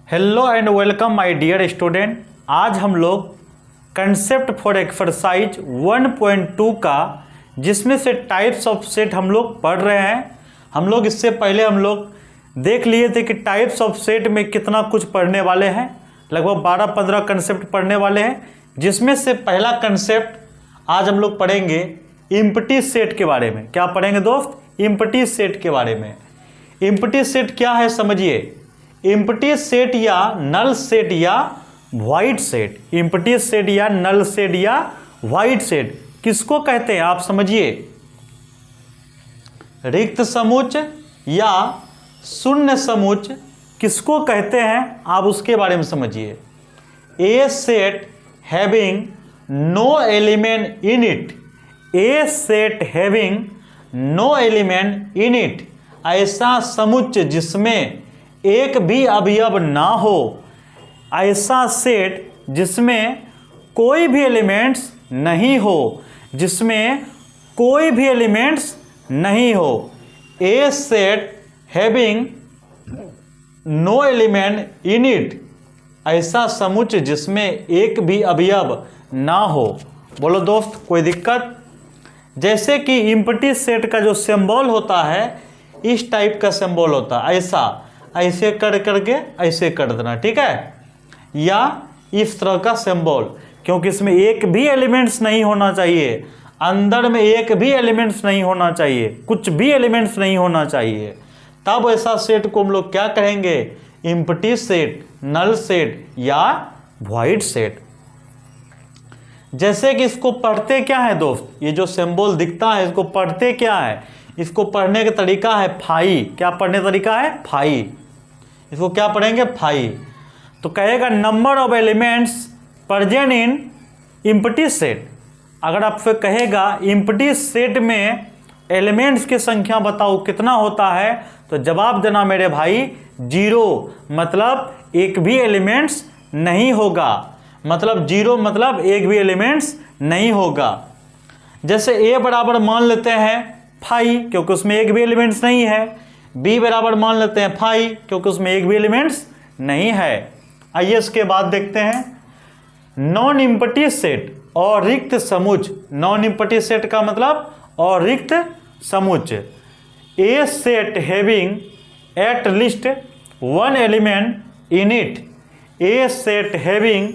Hello and welcome my dear student. आज हम लोग कंसेप्ट फॉर एक्सरसाइज 1.2 का जिसमें से टाइप्स ऑफ सेट हम लोग पढ़ रहे हैं। हम लोग इससे पहले हम लोग देख लिए थे कि टाइप्स ऑफ सेट में कितना कुछ पढ़ने वाले हैं। लगभग 12-15 कंसेप्ट पढ़ने वाले हैं, जिसमें से पहला कंसेप्ट आज हम लोग पढ़ेंगे एम्प्टी सेट के बारे में। क्या पढ़ेंगे दोस्त? एम्प्टी सेट के बारे में। एम्प्टी सेट क्या है समझिए। एम्प्टी सेट या नल सेट या वाइड सेट, एम्प्टी सेट या नल सेट या वाइड सेट किसको कहते हैं आप समझिए। रिक्त समुच्चय या शून्य समुच्चय किसको कहते हैं आप उसके बारे में समझिए। A set having no element in it, a set having no element in it, ऐसा समुच्चय जिसमें एक भी अवयव ना हो, ऐसा सेट जिसमें कोई भी एलिमेंट्स नहीं हो, जिसमें कोई भी एलिमेंट्स नहीं हो। A set having no element in it, ऐसा समुच्चय जिसमें एक भी अवयव ना हो। बोलो दोस्त, कोई दिक्कत? जैसे कि एम्प्टी सेट का जो सिंबल होता है इस टाइप का सिंबल होता है, ऐसा ऐसे कर करके ऐसे कर देना, ठीक है, या इस तरह का सिंबल, क्योंकि इसमें एक भी एलिमेंट्स नहीं होना चाहिए, अंदर में एक भी एलिमेंट्स नहीं होना चाहिए, कुछ भी एलिमेंट्स नहीं होना चाहिए। तब ऐसा सेट को हम लोग क्या कहेंगे? एम्प्टी सेट, नल सेट या वॉइड सेट। जैसे कि इसको पढ़ते क्या है दोस्त, ये जो सिंबल दिखता है इसको पढ़ते क्या है? इसको पढ़ने का तरीका है फाई। क्या पढ़ने का तरीका है? फाई। इसको क्या पढ़ेंगे? फाई। तो कहेगा number of elements present in empty set. अगर आपसे कहेगा एम्प्टी सेट में एलिमेंट्स की संख्या बताओ कितना होता है, तो जवाब देना मेरे भाई 0, मतलब एक भी एलिमेंट्स नहीं होगा। मतलब 0 मतलब एक भी एलिमेंट्स नहीं होगा। जैसे ए बराबर मान लेते हैं फाई, क्योंकि उसमें एक भी एलिमेंट्स नहीं है। बी बराबर मान लेते हैं फाई, क्योंकि उसमें एक भी एलिमेंट्स नहीं है। आइए इसके बाद देखते हैं नॉन एम्प्टी सेट और रिक्त समुच्चय। नॉन एम्प्टी सेट का मतलब और रिक्त समुच्चय। A set having at least one element in it, a set having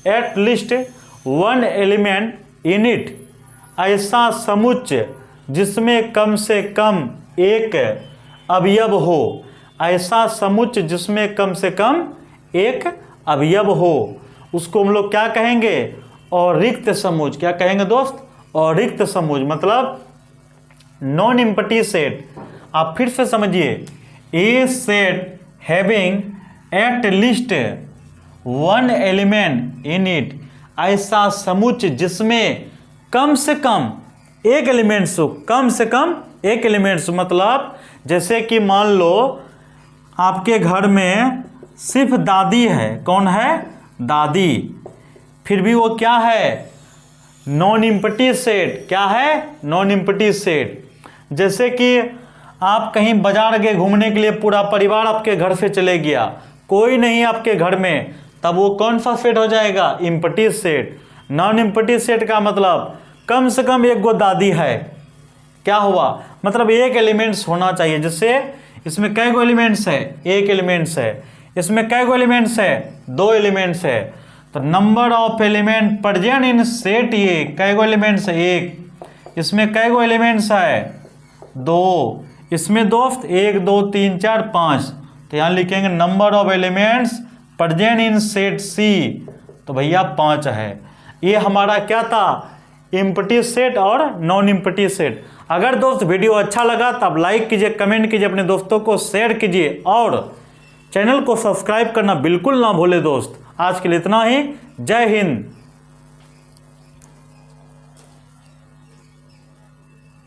at least one element in it, ऐसा समुच्चय जिसमें कम से कम एक अवयव हो, ऐसा समुच्चय जिसमें कम से कम एक अवयव हो, उसको हम लोग क्या कहेंगे? और रिक्त समुच्चय। क्या कहेंगे दोस्त? और रिक्त समुच्चय मतलब नॉन एम्प्टी सेट। आप फिर से समझिए, a set having at least one element in it, ऐसा समुच्चय जिसमें कम से कम एक एलिमेंट्स हो, कम से कम एक एलिमेंट्स। मतलब जैसे कि मान लो आपके घर में सिर्फ दादी है। कौन है? दादी। फिर भी वो क्या है? Non empty set. क्या है? Non empty set. जैसे कि आप कहीं बाजार गए घूमने के लिए, पूरा परिवार आपके घर से चले गया, कोई नहीं आपके घर में, तब वो कौन सा सेट हो जाएगा? Empty set. Non empty set का मतलब कम से कम एक गो दादी है। क्या हुआ? मतलब एक एलिमेंट्स होना चाहिए। जैसे इसमें कै गो एलिमेंट्स है? एक एलिमेंट्स है। इसमें कै गो एलिमेंट्स है? 2 एलिमेंट्स है। तो number of element present in set, ये कै गो एलिमेंट्स है? 1। इसमें कै गो एलिमेंट्स है? 2। इसमें दोस्त 1 2 3 4 5। तो यहाँ लिखेंगे number of elements present in set C, तो भैया 5 है। ये हमारा क्या था? एम्प्टी सेट और नॉन एम्प्टी सेट। अगर दोस्त वीडियो अच्छा लगा तब लाइक कीजिए, कमेंट कीजिए, अपने दोस्तों को शेयर कीजिए और चैनल को सब्सक्राइब करना बिल्कुल ना भूले दोस्त। आज के लिए इतना ही। जय हिंद।